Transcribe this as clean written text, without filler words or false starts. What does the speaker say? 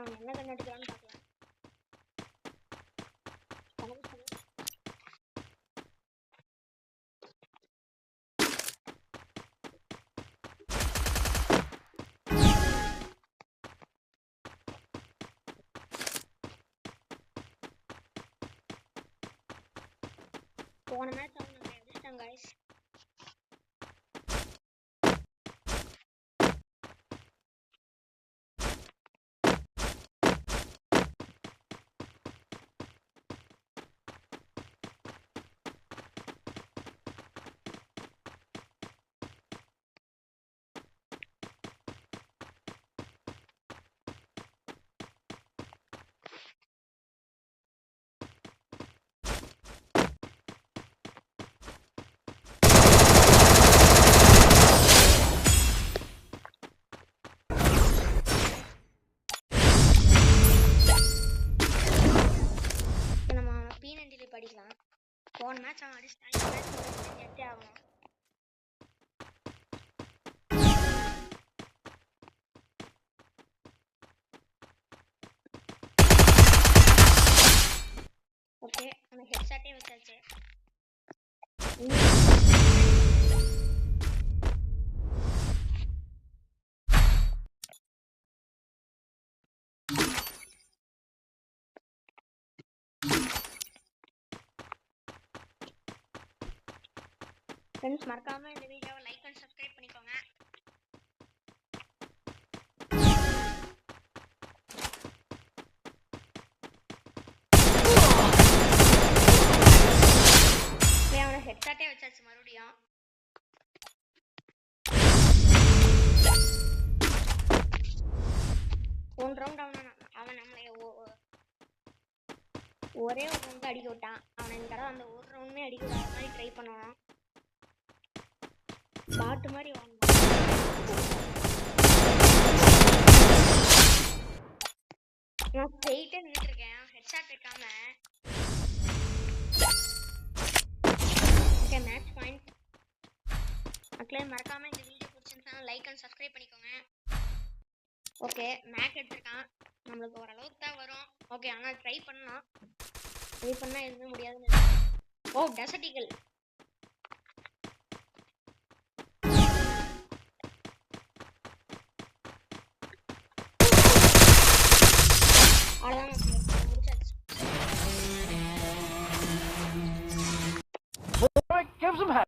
அவன் என்ன கண்ணு அடிக்கிறான்னு பார்க்கலாம். போன மேட்ச் அவன் நம்ம அடிச்சிட்டான் गाइस. படிக்கலாம். போன மேட்ச் அவன் அடிச்சிட்டான். இந்த மேட்ச் ஜெட்டே ஆகணும். ஓகே நம்ம ஹெட்ஷாட்டே வச்சாச்சு. ஃப்ரெண்ட்ஸ் மறக்காம இந்த வீடியோவை லைக் அண்ட் சப்ஸ்கிரைப் பண்ணிக்கோங்க. அவனை ஹெட்ஷாட்டே வச்சாச்சு மறுபடியும். ஒன் ரவுண்ட் அவன் நம்மளை ஒரே ஒரு ரவுண்ட் அடிக்க விட்டான். அவனை இந்த தடவை அந்த ஒரு ரவுண்டுமே அடிக்க விடாத மாதிரி ட்ரை பண்ணுவான். பாட்டு மாதிரி நான் ஸ்ட்ரெயிட்டா நின்னுட்டு இருக்கேன் ஹெட்ஷாட் வைக்காம. Okay match point. மக்களே மறக்காம இந்த வீடியோ பிடிச்சிருந்தா லைக் அண்ட் சப்ஸ்கிரைப் பண்ணிக்கோங்க. ஓகே மேக் எடுத்துருக்கான். நம்மளுக்கு ஓரளவுக்கு தான் வரும். ஓகே ஆனால் ட்ரை பண்ணா எதுவுமே முடியாதுன்னு. Oh desert eagle. Give some hell.